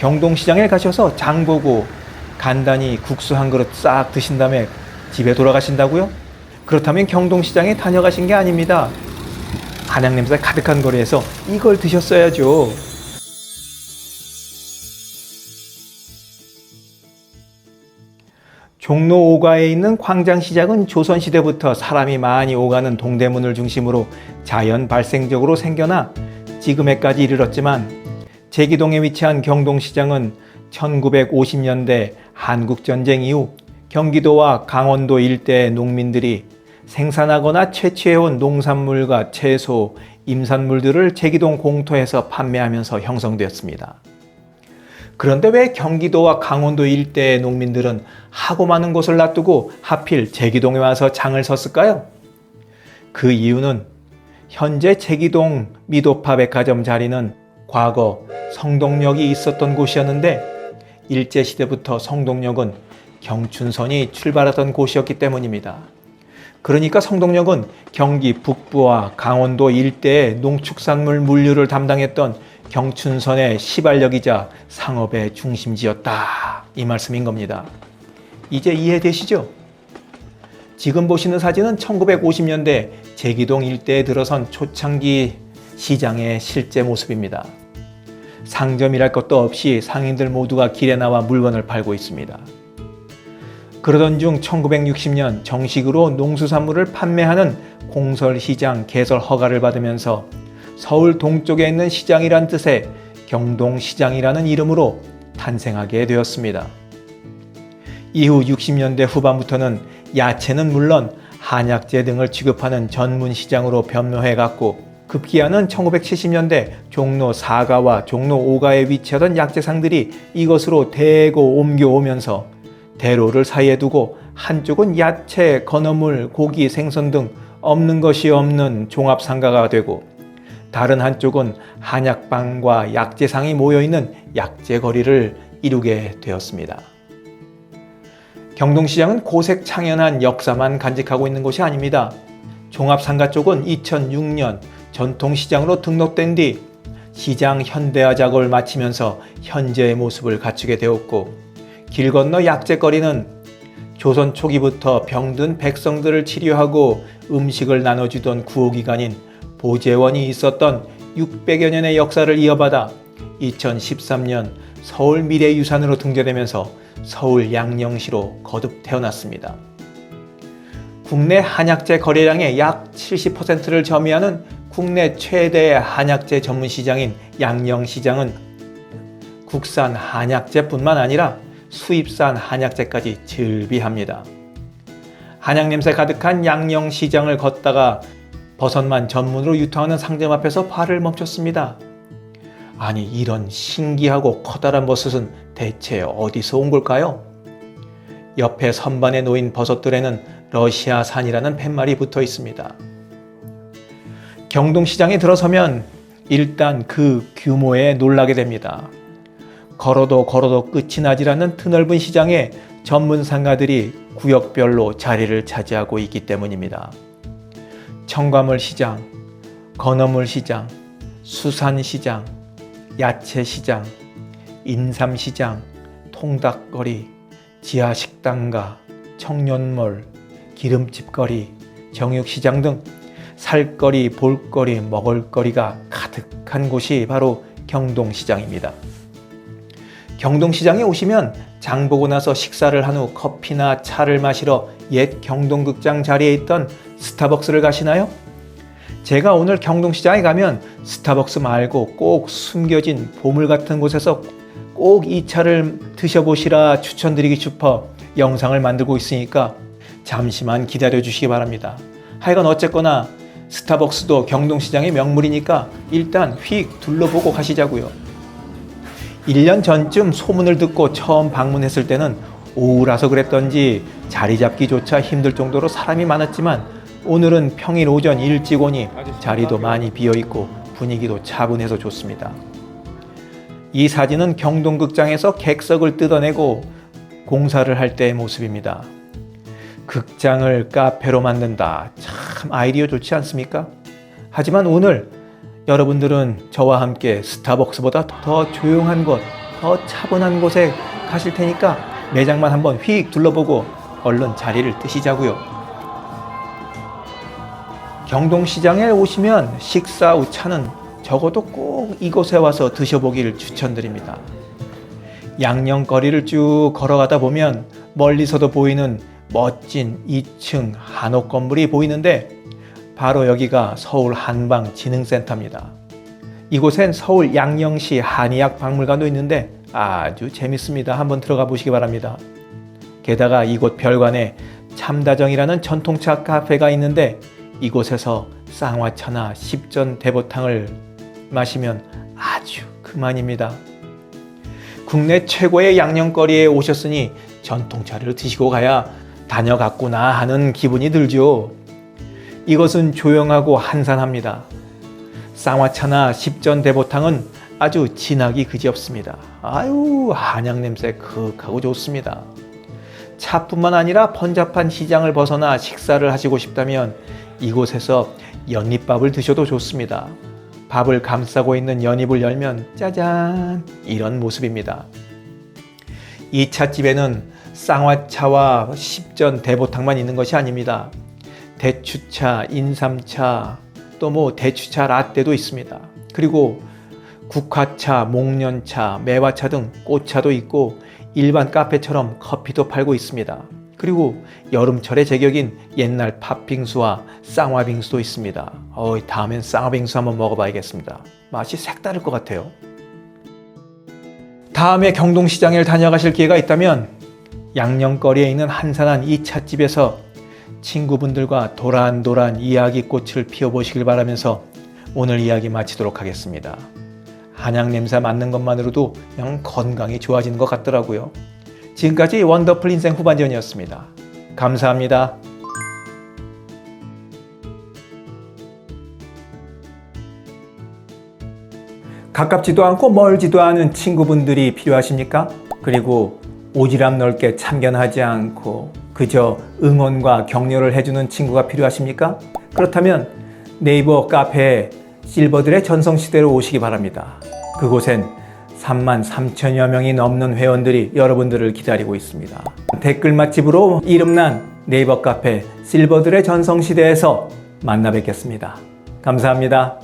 경동시장에 가셔서 장 보고 간단히 국수 한 그릇 싹 드신 다음에 집에 돌아가신다고요? 그렇다면 경동시장에 다녀가신 게 아닙니다. 한약 냄새 가득한 거리에서 이걸 드셨어야죠. 종로 5가에 있는 광장시장은 조선시대부터 사람이 많이 오가는 동대문을 중심으로 자연 발생적으로 생겨나 지금에까지 이르렀지만 제기동에 위치한 경동시장은 1950년대 한국전쟁 이후 경기도와 강원도 일대의 농민들이 생산하거나 채취해온 농산물과 채소, 임산물들을 제기동 공터에서 판매하면서 형성되었습니다. 그런데 왜 경기도와 강원도 일대의 농민들은 하고 많은 곳을 놔두고 하필 제기동에 와서 장을 섰을까요? 그 이유는 현재 제기동 미도파 백화점 자리는 과거 성동역이 있었던 곳이었는데 일제시대부터 성동역은 경춘선이 출발하던 곳이었기 때문입니다. 그러니까 성동역은 경기 북부와 강원도 일대의 농축산물 물류를 담당했던 경춘선의 시발역이자 상업의 중심지였다, 이 말씀인 겁니다. 이제 이해되시죠? 지금 보시는 사진은 1950년대 제기동 일대에 들어선 초창기 시장의 실제 모습입니다. 상점이랄 것도 없이 상인들 모두가 길에 나와 물건을 팔고 있습니다. 그러던 중 1960년 정식으로 농수산물을 판매하는 공설시장 개설 허가를 받으면서 서울 동쪽에 있는 시장이란 뜻의 경동시장이라는 이름으로 탄생하게 되었습니다. 이후 60년대 후반부터는 야채는 물론 한약재 등을 취급하는 전문 시장으로 변모해갔고 급기야는 1970년대 종로 4가와 종로 5가에 위치하던 약재상들이 이것으로 대거 옮겨오면서 대로를 사이에 두고 한쪽은 야채, 건어물, 고기, 생선 등 없는 것이 없는 종합상가가 되고 다른 한쪽은 한약방과 약재상이 모여있는 약재거리를 이루게 되었습니다. 경동시장은 고색창연한 역사만 간직하고 있는 곳이 아닙니다. 종합상가 쪽은 2006년 전통시장으로 등록된 뒤 시장 현대화 작업을 마치면서 현재의 모습을 갖추게 되었고 길 건너 약재거리는 조선 초기부터 병든 백성들을 치료하고 음식을 나눠주던 구호기관인 보재원이 있었던 600여 년의 역사를 이어받아 2013년 서울 미래유산으로 등재되면서 서울 양령시로 거듭 태어났습니다. 국내 한약재 거래량의 약 70%를 점유하는 국내 최대의 한약재 전문시장인 양령시장은 국산 한약재뿐만 아니라 수입산 한약재까지 즐비합니다. 한약 냄새 가득한 양령시장을 걷다가 버섯만 전문으로 유통하는 상점 앞에서 발을 멈췄습니다. 아니, 이런 신기하고 커다란 버섯은 대체 어디서 온 걸까요? 옆에 선반에 놓인 버섯들에는 러시아산이라는 팻말이 붙어 있습니다. 경동시장에 들어서면 일단 그 규모에 놀라게 됩니다. 걸어도 끝이 나질 않는 드넓은 시장에 전문 상가들이 구역별로 자리를 차지하고 있기 때문입니다. 첨가물 시장, 건어물 시장, 수산시장, 야채시장, 인삼시장, 통닭거리, 지하식당가, 청년몰, 기름집거리, 정육시장 등 살거리, 볼거리, 먹을거리가 가득한 곳이 바로 경동시장입니다. 경동시장에 오시면 장 보고 나서 식사를 한 후 커피나 차를 마시러 옛 경동극장 자리에 있던 스타벅스를 가시나요? 제가 오늘 경동시장에 가면 스타벅스 말고 꼭 숨겨진 보물 같은 곳에서 꼭 이 차를 드셔보시라 추천드리기 싶어 영상을 만들고 있으니까 잠시만 기다려 주시기 바랍니다. 하여간 어쨌거나 스타벅스도 경동시장의 명물이니까 일단 휙 둘러보고 가시자고요. 1년 전쯤 소문을 듣고 처음 방문했을 때는 오후라서 그랬던지 자리 잡기조차 힘들 정도로 사람이 많았지만 오늘은 평일 오전 일찍 오니 자리도 많이 비어있고 분위기도 차분해서 좋습니다. 이 사진은 경동극장에서 객석을 뜯어내고 공사를 할 때의 모습입니다. 극장을 카페로 만든다. 참 아이디어 좋지 않습니까? 하지만 오늘 여러분들은 저와 함께 스타벅스보다 더 조용한 곳, 더 차분한 곳에 가실 테니까 매장만 한번 휙 둘러보고 얼른 자리를 뜨시자고요. 경동시장에 오시면 식사 후 차는 적어도 꼭 이곳에 와서 드셔보기를 추천드립니다. 양녕거리를 쭉 걸어가다 보면 멀리서도 보이는 멋진 2층 한옥 건물이 보이는데 바로 여기가 서울 한방진흥센터입니다. 이곳엔 서울 양녕시 한의학 박물관도 있는데 아주 재밌습니다. 한번 들어가 보시기 바랍니다. 게다가 이곳 별관에 참다정이라는 전통차 카페가 있는데 이곳에서 쌍화차나 십전 대보탕을 마시면 아주 그만입니다. 국내 최고의 양녕거리에 오셨으니 전통차를 드시고 가야 다녀갔구나 하는 기분이 들죠. 이것은 조용하고 한산합니다. 쌍화차나 십전 대보탕은 아주 진하기 그지없습니다. 아유, 한약 냄새 크크하고 좋습니다. 차뿐만 아니라 번잡한 시장을 벗어나 식사를 하시고 싶다면 이곳에서 연잎밥을 드셔도 좋습니다. 밥을 감싸고 있는 연잎을 열면 짜잔, 이런 모습입니다. 이 찻집에는 쌍화차와 십전 대보탕만 있는 것이 아닙니다. 대추차, 인삼차, 또 대추차 라떼도 있습니다. 그리고 국화차, 목련차, 매화차 등 꽃차도 있고 일반 카페처럼 커피도 팔고 있습니다. 그리고 여름철의 제격인 옛날 팥빙수와 쌍화빙수도 있습니다. 다음엔 쌍화빙수 한번 먹어봐야겠습니다. 맛이 색다를 것 같아요. 다음에 경동시장을 다녀가실 기회가 있다면 양녕거리에 있는 한산한 이 찻집에서 친구분들과 도란도란 이야기꽃을 피워보시길 바라면서 오늘 이야기 마치도록 하겠습니다. 한약 냄새 맡는 것만으로도 그냥 건강이 좋아지는 것 같더라고요. 지금까지 원더풀 인생 후반전이었습니다. 감사합니다. 가깝지도 않고 멀지도 않은 친구분들이 필요하십니까? 그리고 오지랖 넓게 참견하지 않고 그저 응원과 격려를 해주는 친구가 필요하십니까? 그렇다면 네이버 카페 실버들의 전성시대로 오시기 바랍니다. 그곳엔 33,000여 명이 넘는 회원들이 여러분들을 기다리고 있습니다. 댓글 맛집으로 이름난 네이버 카페 실버들의 전성시대에서 만나 뵙겠습니다. 감사합니다.